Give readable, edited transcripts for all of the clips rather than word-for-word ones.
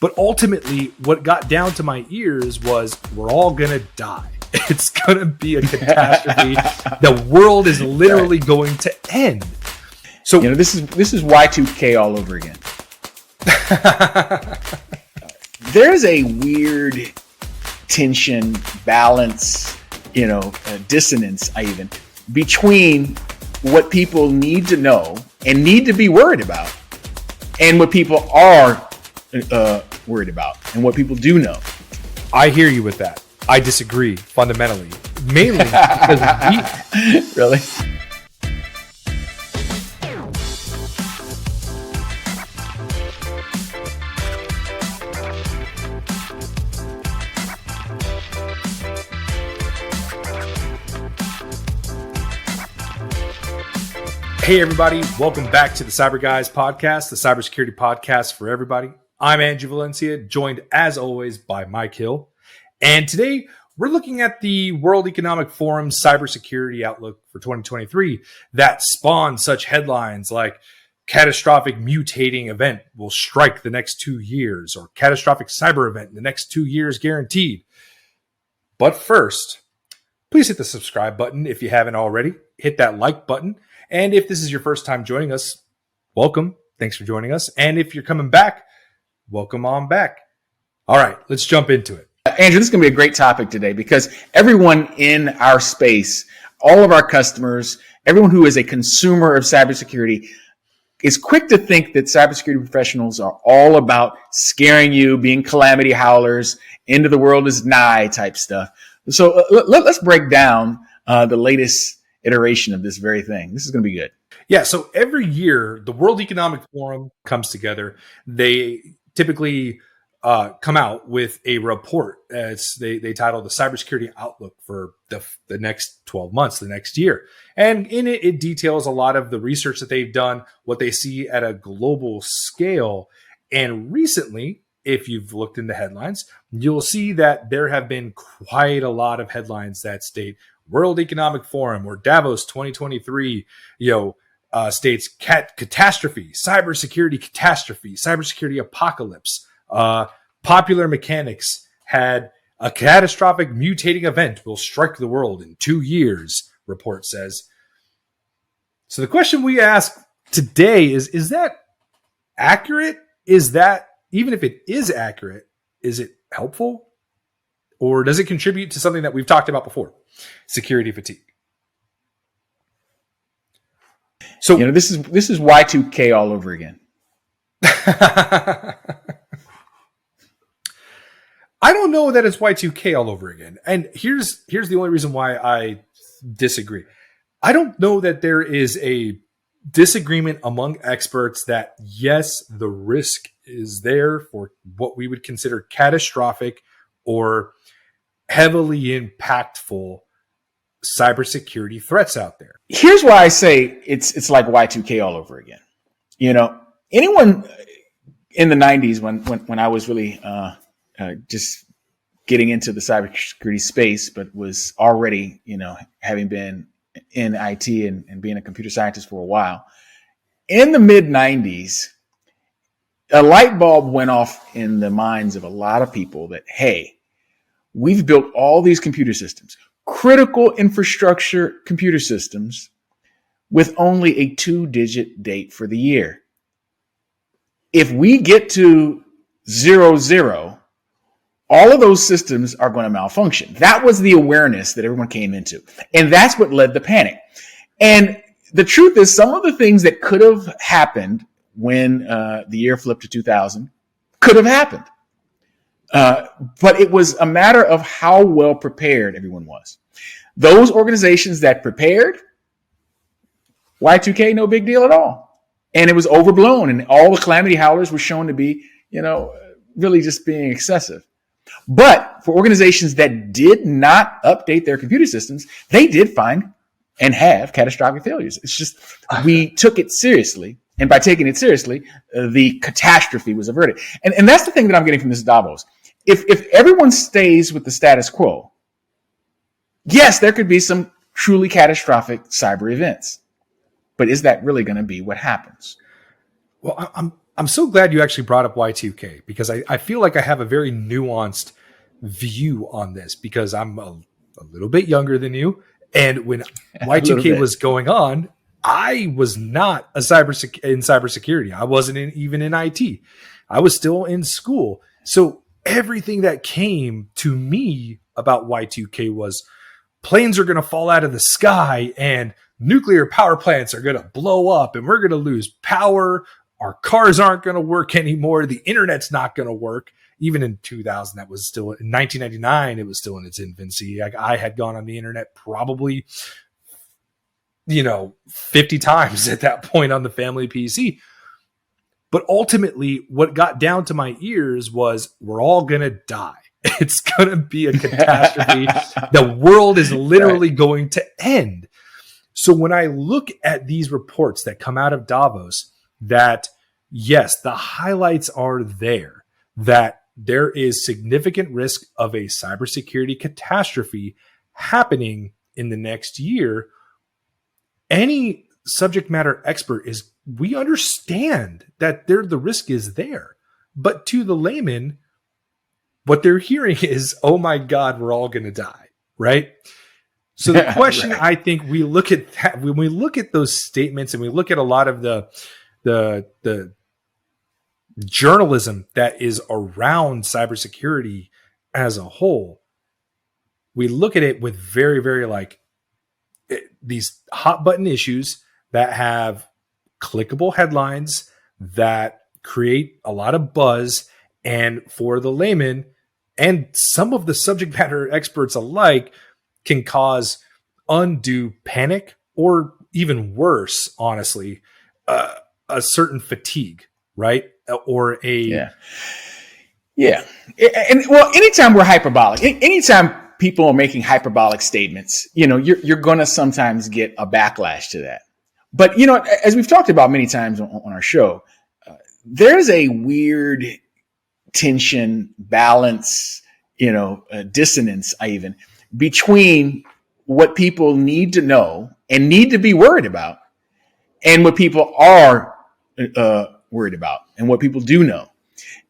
But ultimately, what got down to my ears was we're all going to die. It's going to be a catastrophe. The world is literally going to end. So this is Y2K all over again. There's a weird tension, balance, dissonance even between what people need to know and need to be worried about and what people are worried about and what people do know. I hear you with that. I disagree fundamentally, mainly because Really? Hey everybody, welcome back to the Cyber Guys podcast, the cybersecurity podcast for everybody. I'm Andrew Valencia, joined as always by Mike Hill. And today we're looking at the World Economic Forum cybersecurity outlook for 2023 that spawned such headlines like catastrophic mutating event will strike the next 2 years or catastrophic cyber event in the next 2 years guaranteed. But first, please hit the subscribe button if you haven't already. Hit that like button. And if this is your first time joining us, welcome. Thanks for joining us. And if you're coming back, welcome on back. All right, let's jump into it. Andrew, this is going to be a great topic today because everyone in our space, all of our customers, everyone who is a consumer of cybersecurity is quick to think that cybersecurity professionals are all about scaring you, being calamity howlers, end of the world is nigh type stuff. So let's break down the latest iteration of this very thing. This is going to be good. Yeah. So every year, the World Economic Forum comes together. They typically come out with a report. They title the Cybersecurity Outlook for the next 12 months, the next year. And in it, it details a lot of the research that they've done, what they see at a global scale. And recently, if you've looked in the headlines, you'll see that there have been quite a lot of headlines that state World Economic Forum or Davos 2023, states catastrophe, cybersecurity apocalypse. Popular Mechanics had a catastrophic mutating event will strike the world in 2 years, report says. So the question we ask today is that accurate? Is that, even if it is accurate, is it helpful? Or does it contribute to something that we've talked about before? Security fatigue. So this is Y2K all over again. I don't know that it's Y2K all over again. And here's the only reason why I disagree. I don't know that there is a disagreement among experts that yes, the risk is there for what we would consider catastrophic or heavily impactful cybersecurity threats out there. Here's why I say it's like Y2K all over again. Anyone in the 90s when I was really just getting into the cybersecurity space, but was already, having been in IT and being a computer scientist for a while, in the mid 90s, a light bulb went off in the minds of a lot of people that, hey, we've built all these computer systems, critical infrastructure computer systems, with only a 2-digit date for the year. If we get to 00, all of those systems are going to malfunction. That was the awareness that everyone came into. And that's what led the panic. And the truth is, some of the things that could have happened when the year flipped to 2000 could have happened. But it was a matter of how well prepared everyone was. Those organizations that prepared, Y2K, no big deal at all. And it was overblown, and all the calamity howlers were shown to be, really just being excessive. But for organizations that did not update their computer systems, they did find and have catastrophic failures. It's just, we took it seriously. And by taking it seriously, the catastrophe was averted. And that's the thing that I'm getting from this Davos. If everyone stays with the status quo, yes, there could be some truly catastrophic cyber events. But is that really going to be what happens? Well, I'm so glad you actually brought up Y2K, because I feel like I have a very nuanced view on this, because I'm a little bit younger than you. And when Y2K was going on, I was not in cybersecurity. I wasn't even in IT. I was still in school. So everything that came to me about Y2K was planes are going to fall out of the sky and nuclear power plants are going to blow up and we're going to lose power. Our cars aren't going to work anymore. The internet's not going to work. Even in 2000, that was still in 1999. It was still in its infancy. I had gone on the internet probably, 50 times at that point on the family PC. But ultimately, what got down to my ears was we're all going to die. It's going to be a catastrophe. The world is literally going to end. So when I look at these reports that come out of Davos, that yes, the highlights are there, that there is significant risk of a cybersecurity catastrophe happening in the next year. Any subject matter expert we understand that the risk is there, but to the layman, what they're hearing is, oh my God, we're all going to die. Right. So the question, I think we look at that, when we look at those statements and we look at a lot of the journalism that is around cybersecurity as a whole, we look at it with very, very these hot button issues that have clickable headlines that create a lot of buzz. And for the layman and some of the subject matter experts alike, can cause undue panic or even worse, honestly, a certain fatigue, right? Or a... Yeah. And well, anytime we're hyperbolic, anytime people are making hyperbolic statements, you're going to sometimes get a backlash to that. But, as we've talked about many times on our show, there's a weird tension, balance, dissonance, even between what people need to know and need to be worried about and what people are worried about and what people do know.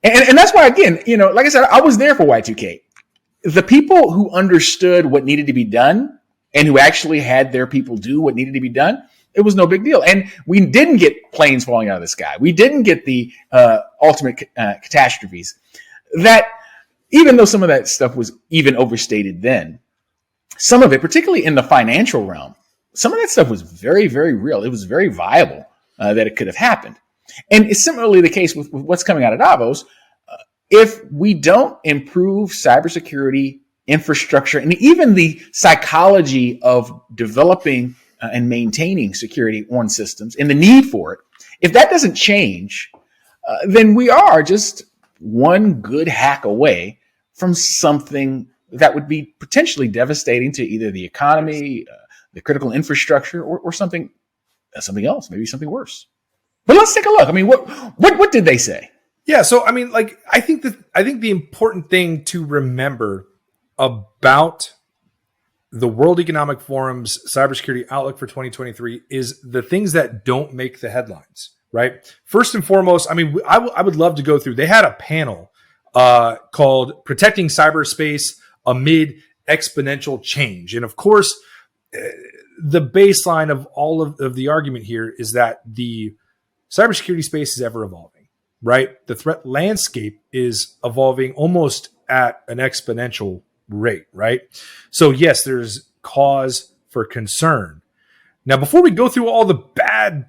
And that's why, again, like I said, I was there for Y2K. The people who understood what needed to be done and who actually had their people do what needed to be done, it was no big deal. And we didn't get planes falling out of the sky. We didn't get the ultimate catastrophes. That, even though some of that stuff was even overstated then, some of it, particularly in the financial realm, some of that stuff was very, very real. It was very viable that it could have happened. And it's similarly the case with what's coming out of Davos. If we don't improve cybersecurity infrastructure and even the psychology of developing and maintaining security on systems and the need for it, if that doesn't change, then we are just one good hack away from something that would be potentially devastating to either the economy, the critical infrastructure, or something else, maybe something worse. But let's take a look. I mean, what did they say? Yeah, so I mean, I think the important thing to remember about the World Economic Forum's cybersecurity outlook for 2023 is the things that don't make the headlines, right? First and foremost, I mean, I would love to go through. They had a panel called "Protecting Cyberspace Amid Exponential Change," and of course, the baseline of all of the argument here is that the cybersecurity space is ever evolving, right? The threat landscape is evolving almost at an exponential rate, right? So yes, there's cause for concern. Now, before we go through all the bad,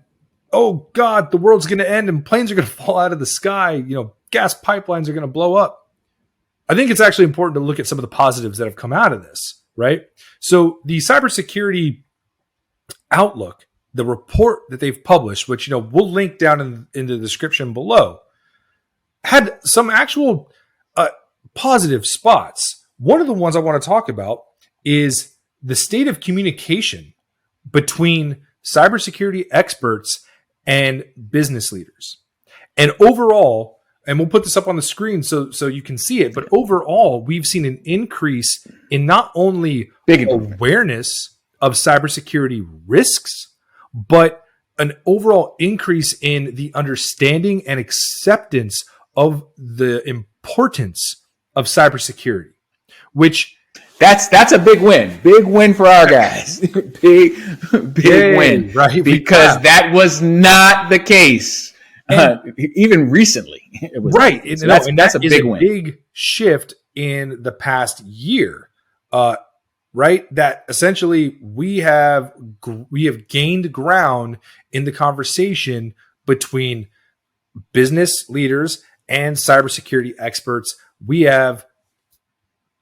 oh God, the world's going to end and planes are going to fall out of the sky, gas pipelines are going to blow up, I think it's actually important to look at some of the positives that have come out of this, right? So the cybersecurity outlook, the report that they've published, which, we'll link down in the description below, had some actual positive spots. One of the ones I want to talk about is the state of communication between cybersecurity experts and business leaders. And overall, and we'll put this up on the screen so you can see it, but overall, we've seen an increase in not only awareness of cybersecurity risks, but an overall increase in the understanding and acceptance of the importance of cybersecurity, which that's a big win. Big win for our guys. big win. Right? Because that was not the case. Even recently. It was right. So that's a big win. Big shift in the past year. Right? That essentially we have gained ground in the conversation between business leaders and cybersecurity experts. We have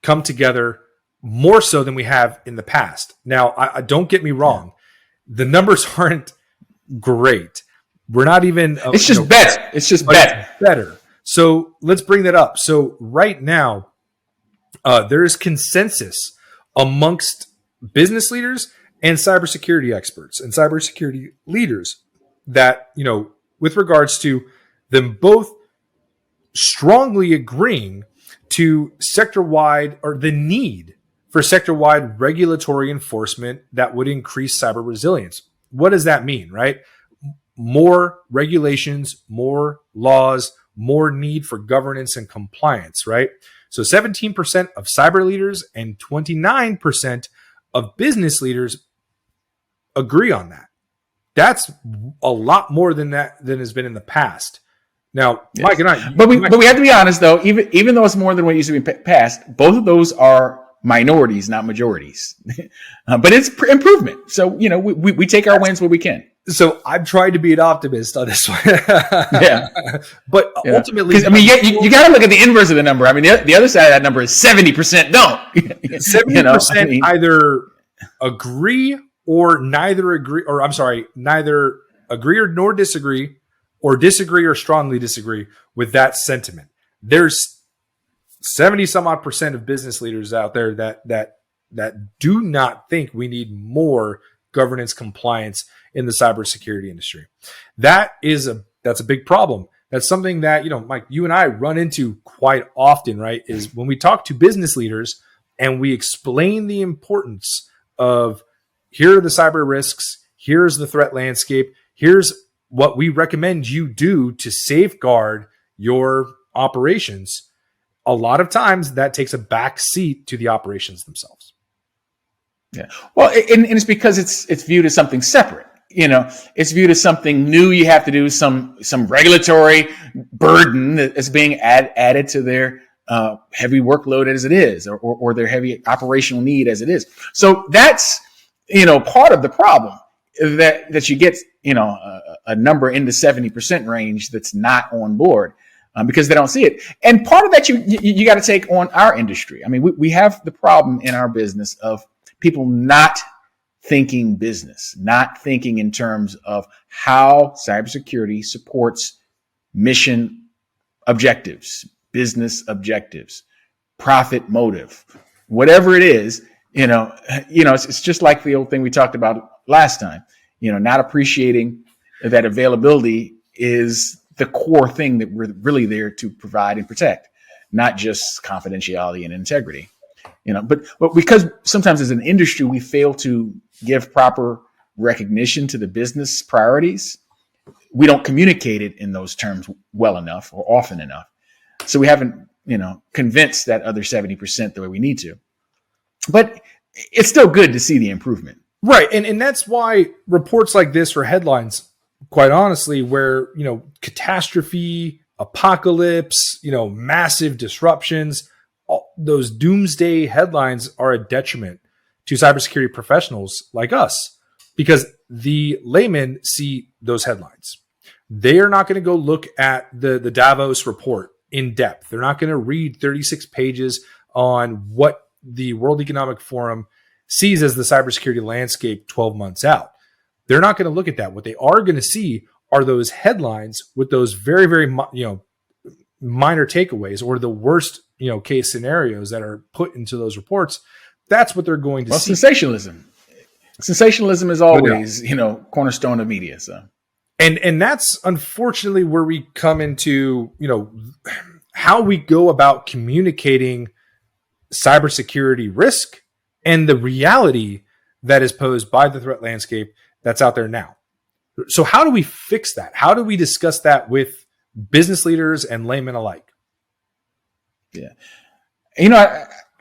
come together more so than we have in the past. Now, I don't get me wrong. The numbers aren't great. We're not even. It's just better. It's just better. So let's bring that up. So right now, there is consensus amongst business leaders and cybersecurity experts and cybersecurity leaders that, with regards to them both strongly agreeing to sector-wide, or the need for sector-wide regulatory enforcement that would increase cyber resilience. What does that mean, right? More regulations, more laws, more need for governance and compliance, right? So 17% of cyber leaders and 29% of business leaders agree on that. That's a lot more than has been in the past. Now, yes. Mike and I, but we have to be honest though. Even though it's more than what used to be passed, both of those are minorities, not majorities. But it's improvement. So we take our wins where we can. So I've tried to be an optimist on this one. Yeah, but ultimately, you got to look at the inverse of the number. I mean, the other side of that number is 70% don't. 70% either agree or neither agree, or I'm sorry, neither agree or nor disagree, or disagree or strongly disagree with that sentiment. There's 70 some odd % of business leaders out there that do not think we need more governance compliance in the cybersecurity industry. That's a big problem. That's something that, Mike, you and I run into quite often, right? Is when we talk to business leaders and we explain the importance of, here are the cyber risks, here's the threat landscape, here's what we recommend you do to safeguard your operations. A lot of times that takes a back seat to the operations themselves. Yeah. Well, and it's because it's viewed as something separate. It's viewed as something new. You have to do some regulatory burden that is being added to their heavy workload as it is, or their heavy operational need as it is. So that's part of the problem that you get a number in the 70% range that's not on board because they don't see it. And part of that you got to take on our industry. I mean, we have the problem in our business of people not thinking business, not thinking in terms of how cybersecurity supports mission objectives, business objectives, profit motive, whatever it is. It's just like the old thing we talked about last time. Not appreciating that availability is the core thing that we're really there to provide and protect, not just confidentiality and integrity. But because sometimes as an industry, we fail to give proper recognition to the business priorities, we don't communicate it in those terms well enough or often enough. So we haven't, convinced that other 70% the way we need to. But it's still good to see the improvement. Right. And that's why reports like this, or headlines, quite honestly, where, catastrophe, apocalypse, massive disruptions, those doomsday headlines are a detriment to cybersecurity professionals like us, because the laymen see those headlines. They are not going to go look at the Davos report in depth. They're not going to read 36 pages on what the World Economic Forum sees as the cybersecurity landscape 12 months out. They're not going to look at that. What they are going to see are those headlines with those very, very, minor takeaways, or the worst, case scenarios that are put into those reports. That's what they're going to see. Sensationalism. Sensationalism is always, cornerstone of media. So, and that's unfortunately where we come into, how we go about communicating cybersecurity risk and the reality that is posed by the threat landscape that's out there now. So how do we fix that? How do we discuss that with business leaders and laymen alike? Yeah.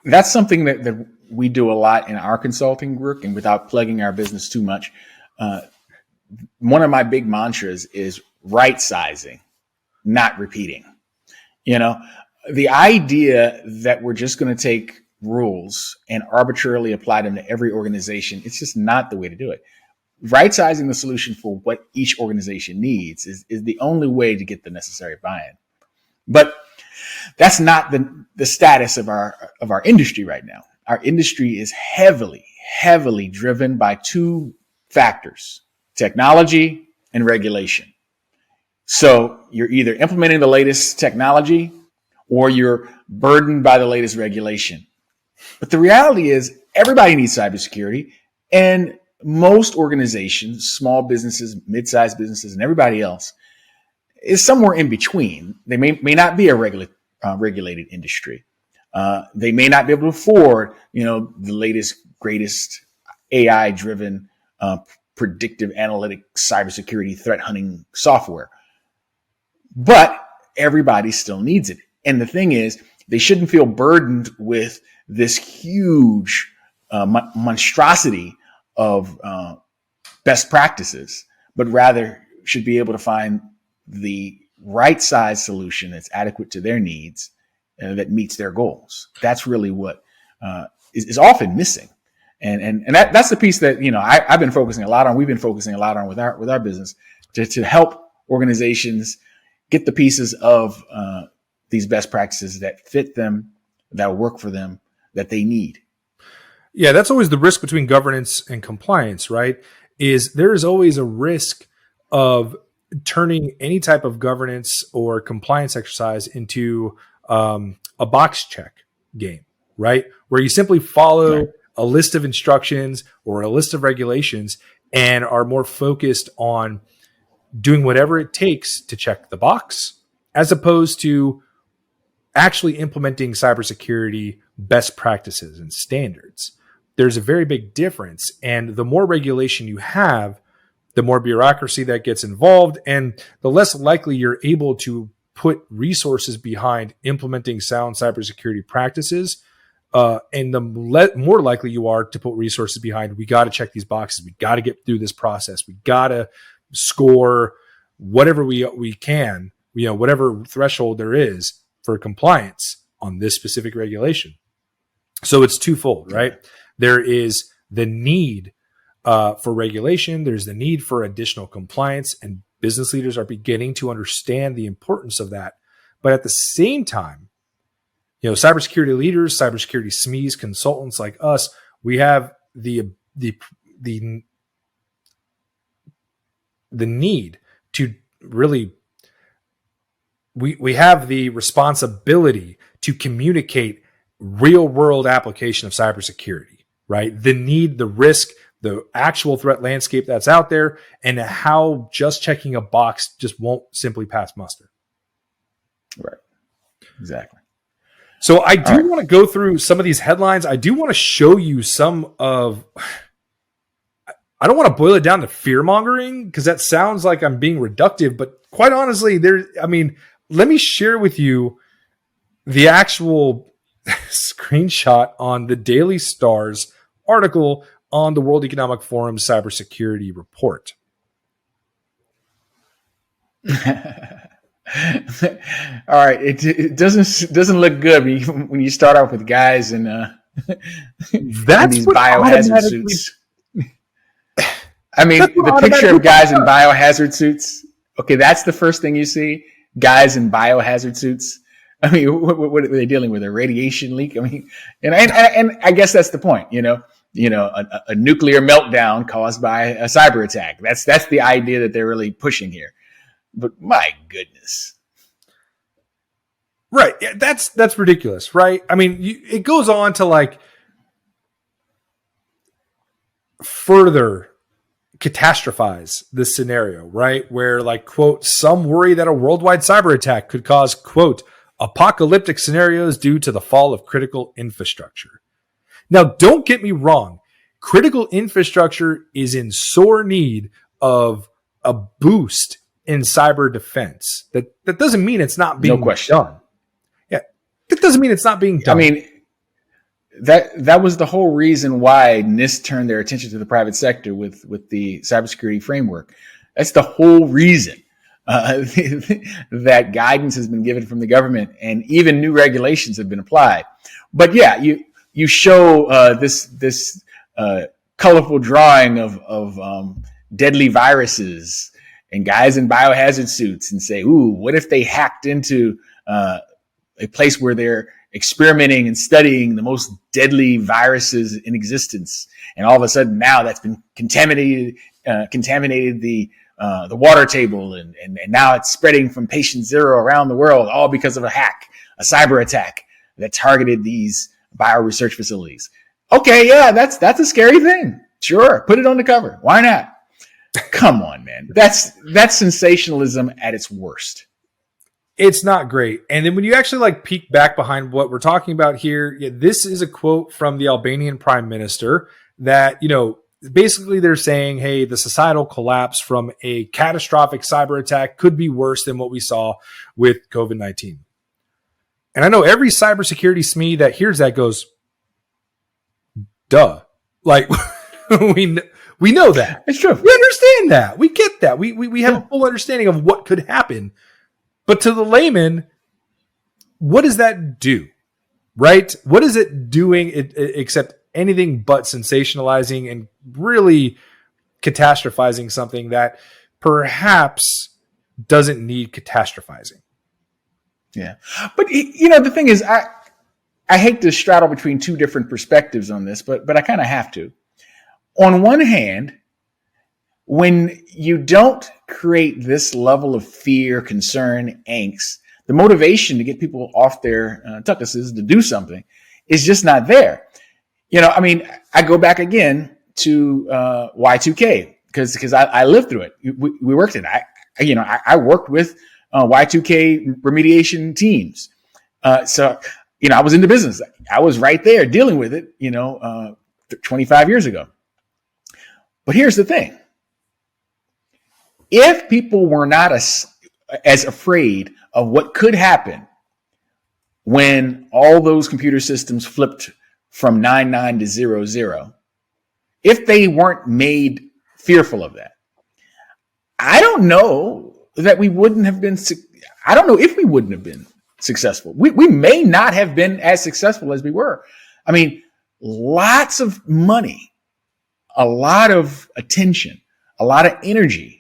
That's something that we do a lot in our consulting work, and without plugging our business too much, one of my big mantras is right sizing, not repeating. The idea that we're just going to take rules and arbitrarily apply them to every organization, it's just not the way to do it. Right sizing the solution for what each organization needs is the only way to get the necessary buy-in. But that's not the status of our industry right now. Our industry is heavily driven by two factors: technology and regulation. So you're either implementing the latest technology or you're burdened by the latest regulation. But the reality is everybody needs cybersecurity, and most organizations, small businesses, mid-sized businesses, and everybody else is somewhere in between. They may not be a regulated industry. They may not be able to afford, the latest, greatest AI-driven predictive analytic cybersecurity threat hunting software. But everybody still needs it. And the thing is, they shouldn't feel burdened with this huge monstrosity of best practices, but rather should be able to find the right size solution that's adequate to their needs and that meets their goals. That's really what is often missing. And that's the piece that, I've been focusing a lot on. We've been focusing a lot on with our business to help organizations get the pieces of these best practices that fit them, that work for them, that they need. Yeah, that's always the risk between governance and compliance, right? Is there is always a risk of turning any type of governance or compliance exercise into a box check game, right? Where you simply follow a list of instructions or a list of regulations and are more focused on doing whatever it takes to check the box, as opposed to actually implementing cybersecurity best practices and standards. There's a very big difference. And the more regulation you have, the more bureaucracy that gets involved, and the less likely you're able to put resources behind implementing sound cybersecurity practices. And the more likely you are to put resources behind, we got to check these boxes. We got to get through this process. We got to score whatever we can, whatever threshold there is for compliance on this specific regulation. So it's twofold, right? There is the need for regulation. There's the need for additional compliance, and business leaders are beginning to understand the importance of that. But at the same time, cybersecurity leaders, cybersecurity SMEs, consultants like us, we have the need to really, we have the responsibility to communicate real world application of cybersecurity, right? The need, the risk, the actual threat landscape that's out there, and how just checking a box just won't simply pass muster. Right. Exactly. So I do want to go through some of these headlines. I do want to show you some of, I don't want to boil it down to fear mongering because that sounds like I'm being reductive, but quite honestly, let me share with you the actual screenshot on the Daily Star's article on the World Economic Forum's cybersecurity report. All right, it doesn't look good when you start off with guys in that's these biohazard suits. I mean, the picture of guys in biohazard suits. Okay, that's the first thing you see. Guys in biohazard suits. I mean, what are they dealing with? A radiation leak? I mean, and I guess that's the point. A nuclear meltdown caused by a cyber attack. That's the idea that they're really pushing here. But my goodness. Right. Yeah, that's ridiculous, right? I mean, it goes on to further catastrophize this scenario, right? Where quote, some worry that a worldwide cyber attack could cause, quote, apocalyptic scenarios due to the fall of critical infrastructure. Now, don't get me wrong. Critical infrastructure is in sore need of a boost in cyber defense. That doesn't mean it's not being done. Yeah, that doesn't mean it's not being done. I mean, that was the whole reason why NIST turned their attention to the private sector with the cybersecurity framework. That's the whole reason that guidance has been given from the government, and even new regulations have been applied. But yeah, you show this colorful drawing of deadly viruses and guys in biohazard suits, and say, "Ooh, what if they hacked into a place where they're experimenting and studying the most deadly viruses in existence, and all of a sudden now that's been contaminated the water table, and now it's spreading from patient zero around the world, all because of a cyber attack that targeted these bioresearch facilities." Okay, yeah, that's a scary thing. Sure, put it on the cover. Why not? Come on, man. That's sensationalism at its worst. It's not great. And then when you actually like peek back behind what we're talking about here, this is a quote from the Albanian prime minister that, basically they're saying, hey, the societal collapse from a catastrophic cyber attack could be worse than what we saw with COVID-19. And I know every cybersecurity SME that hears that goes, duh. Like, we know that. It's true. We understand that. We get that. We have a full understanding of what could happen. But to the layman, what does that do? Right? What is it doing except anything but sensationalizing and really catastrophizing something that perhaps doesn't need catastrophizing? Yeah. But, the thing is, I hate to straddle between two different perspectives on this, but I kind of have to. On one hand, when you don't create this level of fear, concern, angst, the motivation to get people off their tuckuses to do something is just not there. I go back again to Y2K because I lived through it. We worked in it. I worked with Y2K remediation teams. So I was in the business. I was right there dealing with it, 25 years ago. But here's the thing. If people were not as afraid of what could happen when all those computer systems flipped from 99 to 00, if they weren't made fearful of that, I don't know that we wouldn't have been. I don't know if we wouldn't have been successful. We may not have been as successful as we were. I mean, lots of money, a lot of attention, a lot of energy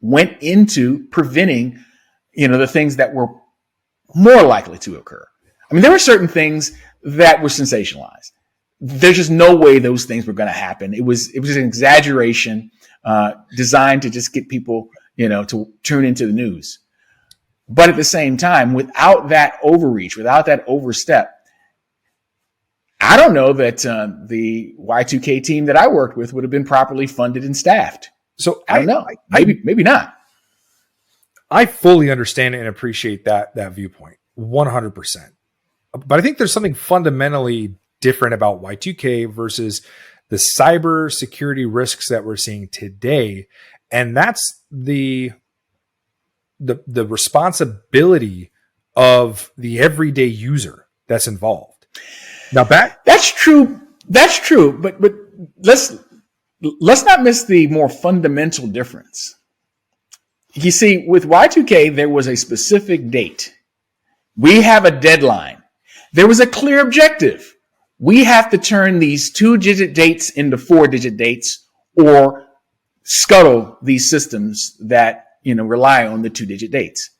went into preventing, the things that were more likely to occur. I mean, there were certain things that were sensationalized. There's just no way those things were going to happen. It was an exaggeration designed to just get people, to tune into the news. But at the same time, without that overreach, without that overstep, I don't know that the Y2K team that I worked with would have been properly funded and staffed. So I don't know. Maybe not. I fully understand and appreciate that viewpoint 100%. But I think there's something fundamentally different about Y2K versus the cyber security risks that we're seeing today. And that's the responsibility of the everyday user that's involved. Now that's true. But let's not miss the more fundamental difference. You see, with Y2K, there was a specific date. We have a deadline. There was a clear objective. We have to turn these 2-digit dates into 4-digit dates or scuttle these systems that, rely on the 2-digit dates.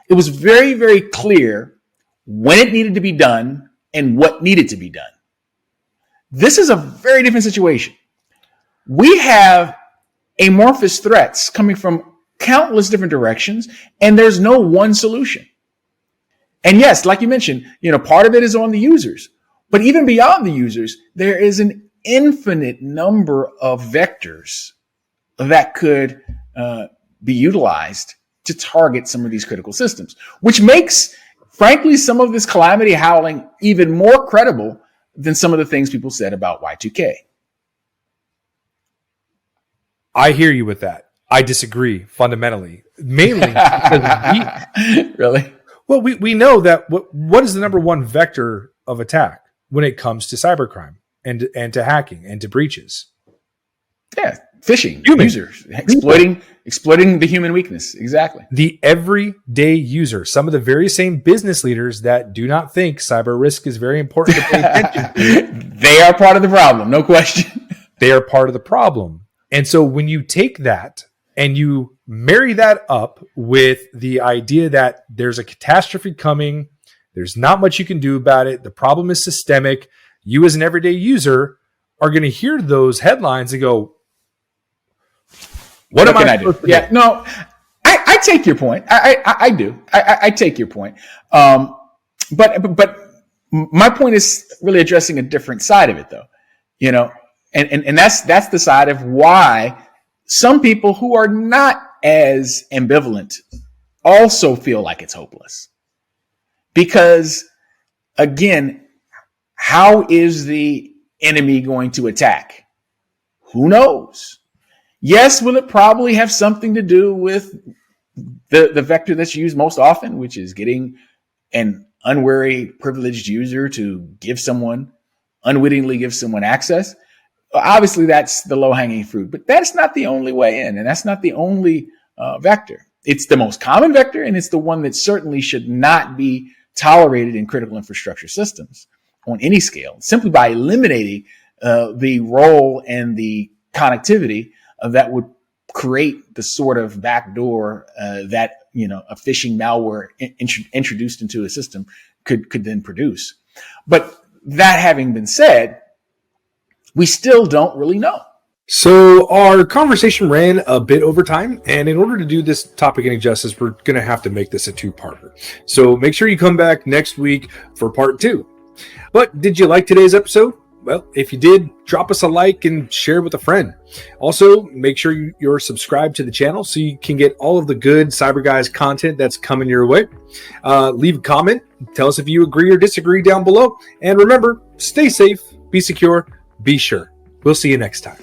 It was very, very clear when it needed to be done and what needed to be done. This is a very different situation. We have amorphous threats coming from countless different directions, and there's no one solution. And yes, like you mentioned, part of it is on the users, but even beyond the users, there is an infinite number of vectors that could be utilized to target some of these critical systems, which makes, frankly, some of this calamity howling even more credible than some of the things people said about Y2K. I hear you with that. I disagree fundamentally, mainly because Really? well, we know that what is the number one vector of attack when it comes to cybercrime and to hacking and to breaches? Yeah, phishing, Human. users, exploiting the human weakness. Exactly. The everyday user, some of the very same business leaders that do not think cyber risk is very important to pay attention to, they are part of the problem, no question. they are part of the problem. And so when you take that and you marry that up with the idea that there's a catastrophe coming, there's not much you can do about it, the problem is systemic, you as an everyday user are going to hear those headlines and go, what am I supposed to do? Yeah, no, I take your point. I do. I take your point. But my point is really addressing a different side of it, though. And that's the side of why some people who are not as ambivalent also feel like it's hopeless. Because again, how is the enemy going to attack? Who knows? Yes, will it probably have something to do with the vector that's used most often, which is getting an unwary privileged user to unwittingly give someone access? Obviously, that's the low-hanging fruit, but that's not the only way in, and that's not the only vector. It's the most common vector, and it's the one that certainly should not be tolerated in critical infrastructure systems on any scale, simply by eliminating the role and the connectivity that would create the sort of backdoor that a phishing malware introduced into a system could then produce. But that having been said, we still don't really know. So our conversation ran a bit over time, and in order to do this topic any justice, we're going to have to make this a two-parter. So make sure you come back next week for part 2. But did you like today's episode? Well, if you did, drop us a like and share with a friend. Also, make sure you're subscribed to the channel so you can get all of the good Cyber Guys content that's coming your way. Leave a comment. Tell us if you agree or disagree down below. And remember, stay safe, be secure, be sure. We'll see you next time.